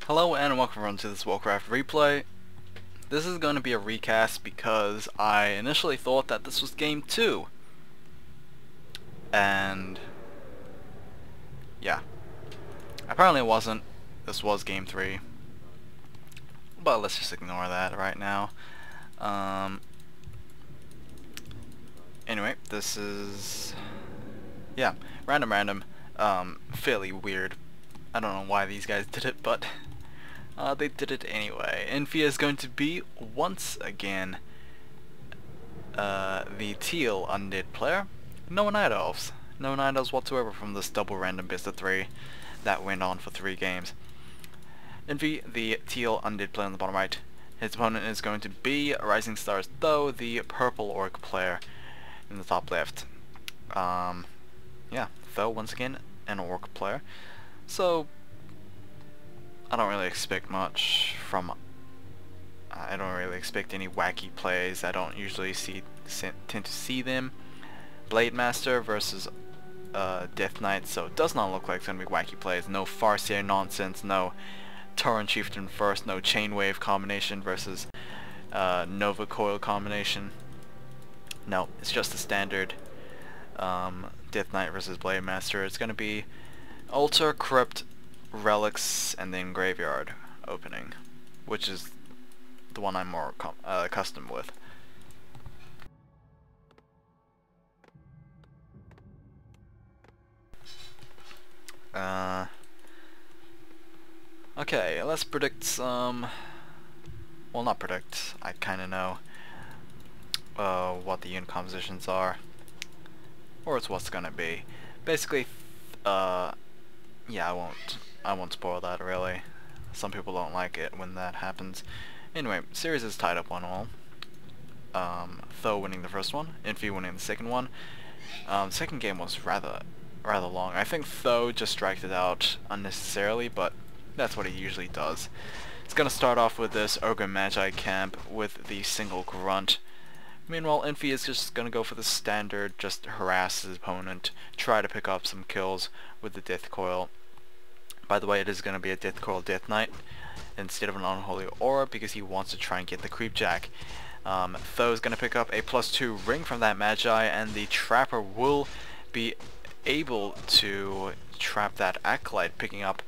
Hello and welcome everyone to this Warcraft replay. This is going to be a recast because I initially thought that this was game 2. And yeah, apparently it wasn't. This was game 3. But let's just ignore that right now. Anyway, this is random, fairly weird. I don't know why these guys did it, but they did it anyway. Infi is going to be, once again, the teal undead player. No night elves. No night elves whatsoever from this double random best of 3 that went on for 3 games. Infi, the teal undead player on the bottom right. His opponent is going to be Rising Stars, though, the purple orc player in the top left. Yeah, though, once again, an orc player. So, I don't really expect much from... I don't really expect any wacky plays. I don't usually tend to see them. Blade Master versus Death Knight, so it does not look like it's going to be wacky plays. No Farseer nonsense, no Tauren Chieftain first, no Chainwave combination versus Nova Coil combination. No, it's just a standard Death Knight versus Blade Master. It's going to be Altar, Crypt, Relics, and then Graveyard opening, which is the one I'm more accustomed with. Okay, let's predict some... Well, not predict, I kinda know what the unit compositions are, or it's what's gonna be. Basically, yeah, I won't spoil that really. Some people don't like it when that happens. Anyway, series is tied up 1-1. Tho winning the first one, Infi winning the second one. Second game was rather long. I think Tho just dragged it out unnecessarily, but that's what he usually does. It's gonna start off with this Ogre Magi camp with the single grunt. Meanwhile, Infi is just gonna go for the standard, just harass his opponent, try to pick up some kills with the Death Coil. By the way, it is gonna be a Death Coil Death Knight instead of an Unholy Aura because he wants to try and get the Creep Jack. Tho is gonna pick up a +2 ring from that Magi, and the Trapper will be able to trap that Acolyte, picking up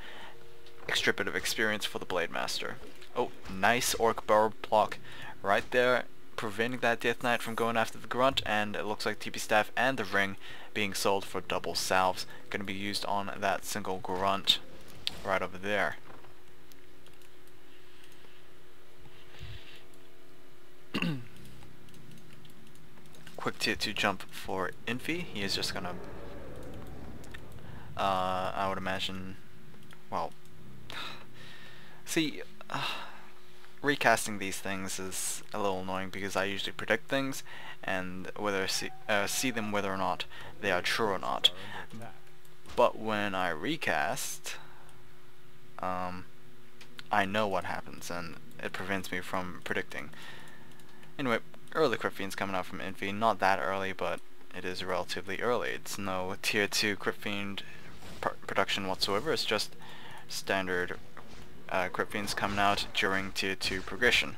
extra bit of experience for the Blade Master. Oh, nice Orc Burrow block right there, preventing that Death Knight from going after the Grunt, and it looks like TP Staff and the ring being sold for double salves. Going to be used on that single Grunt right over there. Quick tier 2 jump for Infi. He is just gonna I would imagine, well, see, recasting these things is a little annoying because I usually predict things and whether see them whether or not they are true or not. But when I recast, I know what happens and it prevents me from predicting. Anyway, early Crypt Fiend's coming out from Infi. Not that early, but it is relatively early. It's no tier 2 Crypt Fiend production whatsoever. It's just standard Crypt Fiends coming out during tier 2 progression.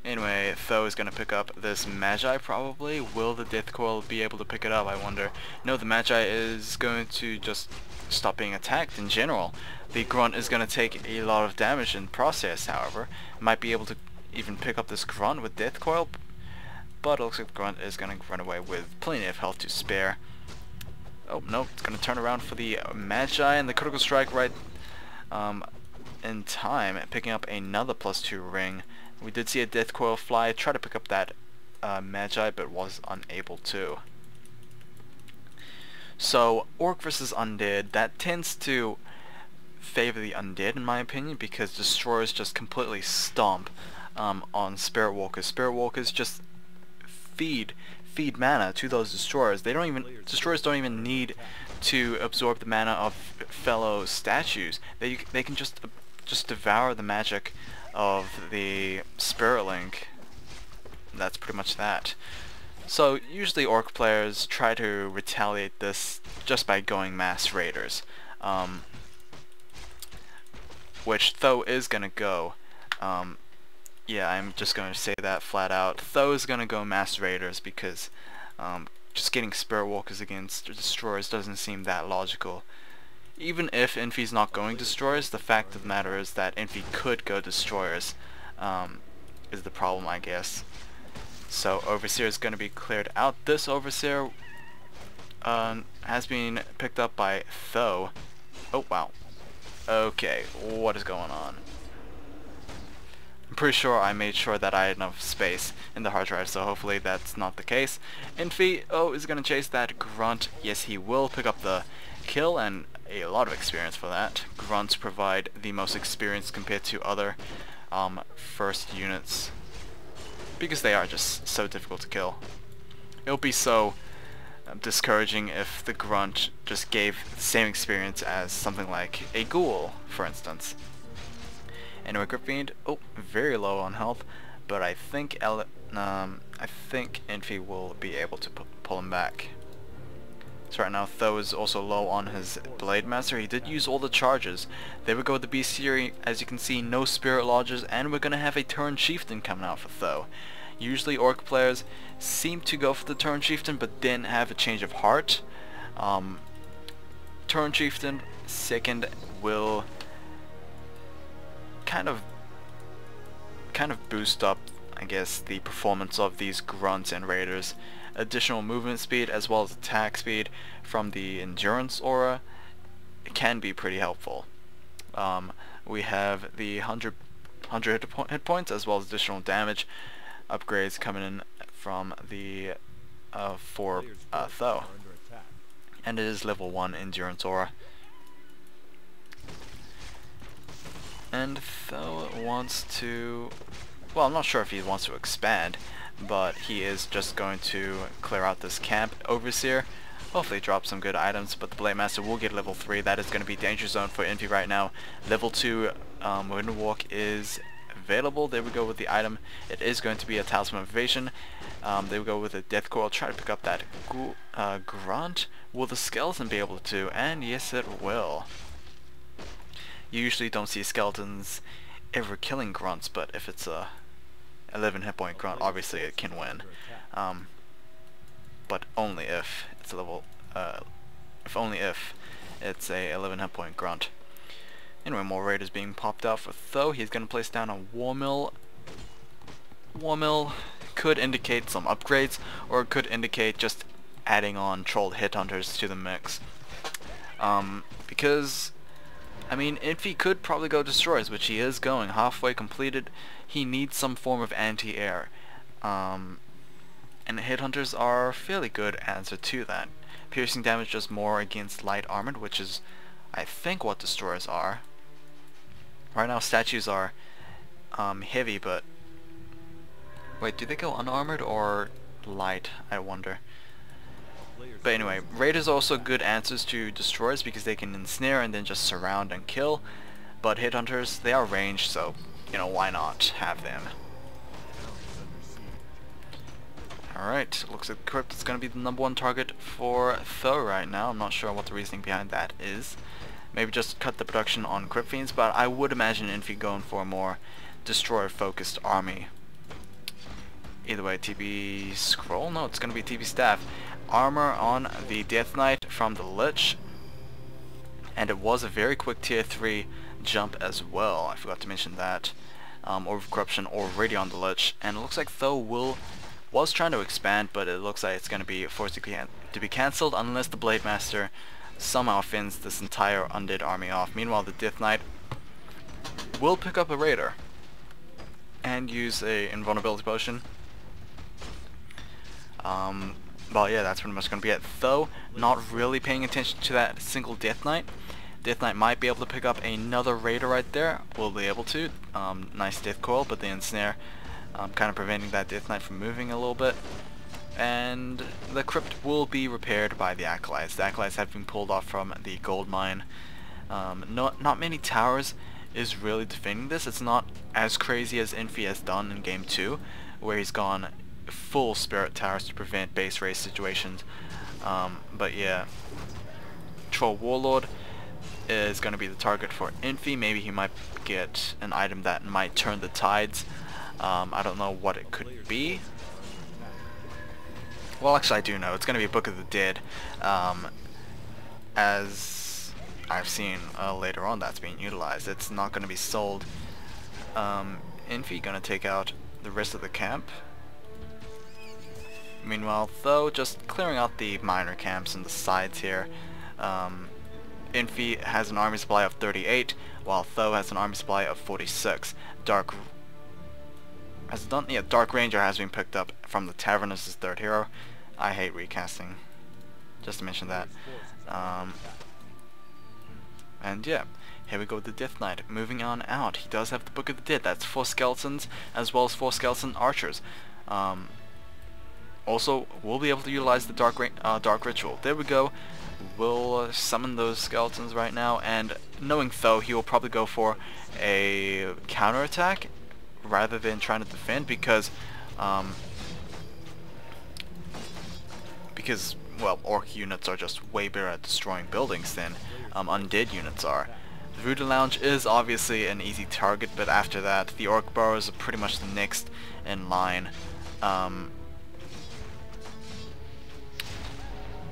Anyway, Tho is going to pick up this Magi probably. Will the Death Coil be able to pick it up, I wonder? No, the Magi is going to just stop being attacked in general. The Grunt is going to take a lot of damage in process, however. Might be able to even pick up this Grunt with Death Coil, but it looks like the Grunt is going to run away with plenty of health to spare. Oh no, it's going to turn around for the Magi, and the Critical Strike right in time, picking up another +2 ring. We did see a Death Coil fly, try to pick up that Magi, but was unable to. So, Orc versus Undead, that tends to favor the Undead in my opinion, because Destroyers just completely stomp on Spirit Walkers. Spirit Walkers just feed mana to those Destroyers. Destroyers don't even need to absorb the mana of fellow statues. They can just devour the magic of the Spirit Link. That's pretty much that. So usually Orc players try to retaliate this just by going mass raiders. which Tho is gonna go. Yeah, I'm just gonna say that flat out. Tho is gonna go Master Raiders because just getting Spirit Walkers against Destroyers doesn't seem that logical. Even if Infi's not going Destroyers, the fact of the matter is that Infi could go Destroyers, is the problem, I guess. So Overseer is going to be cleared out. This Overseer has been picked up by Tho. Oh wow. Okay, what is going on? I'm pretty sure I made sure that I had enough space in the hard drive, so hopefully that's not the case. Infi, is going to chase that Grunt. Yes, he will pick up the kill and a lot of experience for that. Grunts provide the most experience compared to other first units because they are just so difficult to kill. It would be so discouraging if the Grunt just gave the same experience as something like a Ghoul, for instance. Anyway, Grip Fiend, very low on health, but I think Infi will be able to pull him back. So right now Tho is also low on his Blade Master. He did use all the charges. There we go with the bestiary. As you can see, no Spirit Lodges, and we're gonna have a Turn Chieftain coming out for Tho. Usually Orc players seem to go for the Turn Chieftain, but then have a change of heart. Turn Chieftain second will kind of boost up, I guess, the performance of these Grunts and Raiders. Additional movement speed as well as attack speed from the Endurance aura, it can be pretty helpful. We have the 100 hit points as well as additional damage upgrades coming in from the for Tho, and it is level 1 Endurance aura. And Tho wants to, well, I'm not sure if he wants to expand, but he is just going to clear out this camp. Overseer, hopefully drop some good items, but the Blade Master will get level 3. That is going to be danger zone for Infi right now. Level 2 Wind Walk is available. There we go with the item. It is going to be a Talisman of Evasion. There we go with a Death Coil. Try to pick up that Grunt. Will the Skeleton be able to? And yes, it will. You usually don't see skeletons ever killing Grunts, but if it's a 11 hit point Grunt, obviously it can win, but only if it's a level, if it's a 11 hit point Grunt. Anyway, more Raiders being popped out for Tho. He's going to place down a War Mill. War Mill could indicate some upgrades, or it could indicate just adding on Trolled Hit Hunters to the mix, because I mean, Infi could probably go Destroyers, which he is going. Halfway completed, he needs some form of anti-air. And Headhunters are a fairly good answer to that. Piercing damage does more against light armored, which is, I think, what Destroyers are. Right now, statues are heavy, but... Wait, do they go unarmored or light, I wonder? But anyway, Raiders are also good answers to Destroyers because they can ensnare and then just surround and kill. But Headhunters, they are ranged, so, you know, why not have them? Alright, looks like Crypt is going to be the #1 target for Tho right now. I'm not sure what the reasoning behind that is. Maybe just cut the production on Crypt Fiends, but I would imagine Infi going for a more Destroyer-focused army. Either way, TB Scroll? No, it's going to be TB Staff. Armor on the Death Knight from the Lich, and it was a very quick tier 3 jump as well. I forgot to mention that. Orb of Corruption already on the Lich, and it looks like Tho was trying to expand, but it looks like it's going to be forced to be cancelled unless the Blade Master somehow fins this entire undead army off. Meanwhile, the Death Knight will pick up a Raider and use a invulnerability potion. Well, yeah, that's pretty much going to be it. Tho not really paying attention to that single Death Knight. Death Knight might be able to pick up another Raider right there. Will be able to. Nice Death Coil, but the Ensnare kind of preventing that Death Knight from moving a little bit. And the Crypt will be repaired by the Acolytes. The Acolytes have been pulled off from the gold mine. Not many towers is really defending this. It's not as crazy as Infi has done in Game 2, where he's gone full Spirit Towers to prevent base race situations. But yeah, Troll Warlord is going to be the target for Infi. Maybe he might get an item that might turn the tides. I don't know what it could be. Well, actually I do know. It's going to be Book of the Dead. As I've seen later on that's being utilized. It's not going to be sold. Infi going to take out the rest of the camp. Meanwhile, though, just clearing out the minor camps and the sides here. Infi has an army supply of 38, while Tho has an army supply of 46. Dark Ranger has been picked up from the Tavern as his third hero. I hate recasting, just to mention that. And yeah, here we go with the Death Knight. Moving on out, he does have the Book of the Dead. That's 4 skeletons, as well as 4 skeleton archers. Also, we'll be able to utilize the Dark Ritual. There we go. We'll summon those skeletons right now, and knowing Tho, he will probably go for a counterattack rather than trying to defend, because well, orc units are just way better at destroying buildings than undead units are. The Voodoo Lounge is obviously an easy target, but after that, the orc burrows are pretty much the next in line.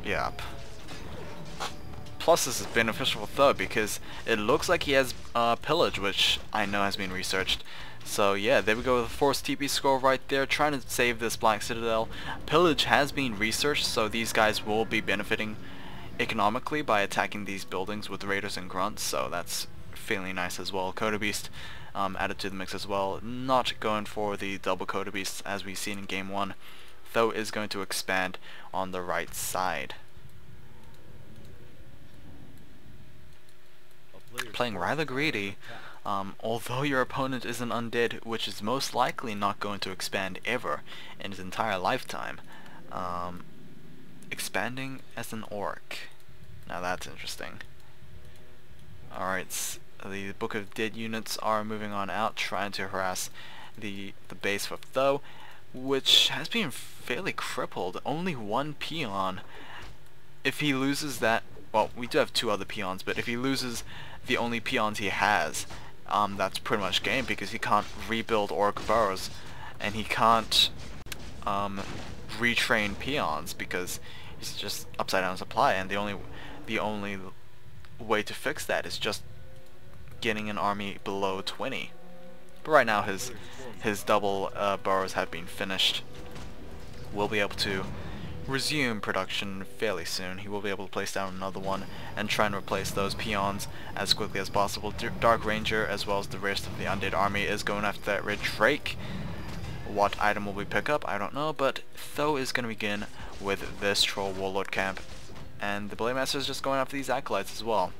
Yep. Plus this is beneficial for Tho because it looks like he has Pillage, which I know has been researched. So yeah, there we go with the Force TP scroll right there, trying to save this Black Citadel. Pillage has been researched, so these guys will be benefiting economically by attacking these buildings with Raiders and Grunts, so that's fairly nice as well. Coda Beast added to the mix as well. Not going for the double Coda Beasts as we've seen in Game 1. Tho is going to expand on the right side. Playing rather greedy, although your opponent is an undead, which is most likely not going to expand ever in his entire lifetime. Expanding as an orc. Now that's interesting. Alright, the Book of Dead units are moving on out, trying to harass the base of Tho, which has been fairly crippled. Only 1 peon. If he loses that, well, we do have 2 other peons, but if he loses the only peons he has, that's pretty much game, because he can't rebuild orc burrows, and he can't retrain peons because he's just upside down supply, and the only way to fix that is just getting an army below 20. But right now his double burrows have been finished. We'll be able to resume production fairly soon. He will be able to place down another one and try and replace those peons as quickly as possible. Dark Ranger, as well as the rest of the undead army, is going after that Red Drake. What item will we pick up? I don't know, but Tho is going to begin with this Troll Warlord camp, and the Blade Master is just going after these Acolytes as well.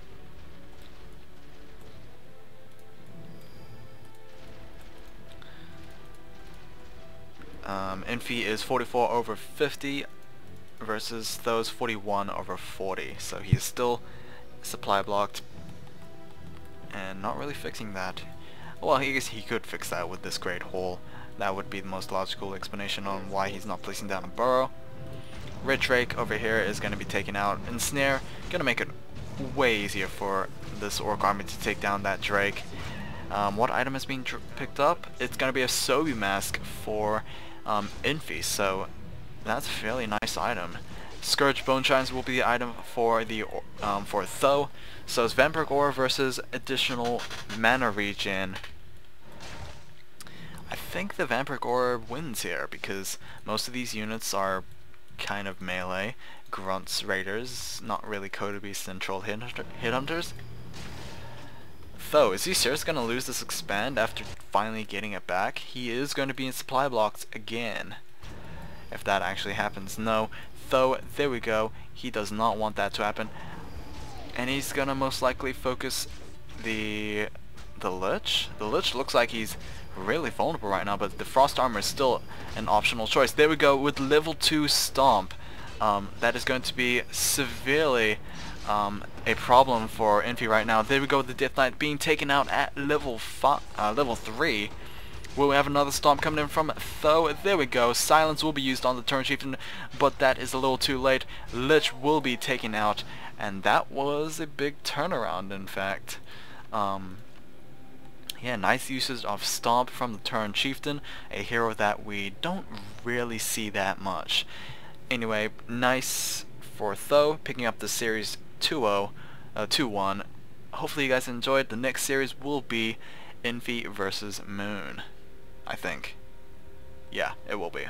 Infi is 44 over 50 versus those 41 over 40, so he is still supply blocked and not really fixing that. Well, I guess he could fix that with this Great Hole. That would be the most logical explanation on why he's not placing down a burrow. Red Drake over here is going to be taken out. Ensnare, going to make it way easier for this orc army to take down that Drake. What item has been picked up? It's going to be a Sobi mask for Infi, so that's a fairly nice item. Scourge Bone Shines will be the item for the for Tho. So it's Vampiric Aura versus additional mana regen. I think the Vampiric Aura wins here because most of these units are kind of melee. Grunts, Raiders, not really Coda Beasts and Troll Headhunters. Tho, is he seriously going to lose this expand after finally getting it back? He is going to be in supply blocks again. If that actually happens. No. Tho, there we go. He does not want that to happen. And he's going to most likely focus the Lich. The Lich looks like he's really vulnerable right now, but the Frost Armor is still an optional choice. There we go with level 2 Stomp. That is going to be severely a problem for Infi right now. There we go with the Death Knight being taken out at level 3. Will we have another Stomp coming in from Tho? There we go. Silence will be used on the Turn Chieftain, but that is a little too late. Lich will be taken out and that was a big turnaround, in fact. Yeah, nice usage of Stomp from the Turn Chieftain, a hero that we don't really see that much. Anyway, nice for Tho picking up the series 2-1. Hopefully you guys enjoyed. The next series will be Infi versus Moon, I think. Yeah, it will be.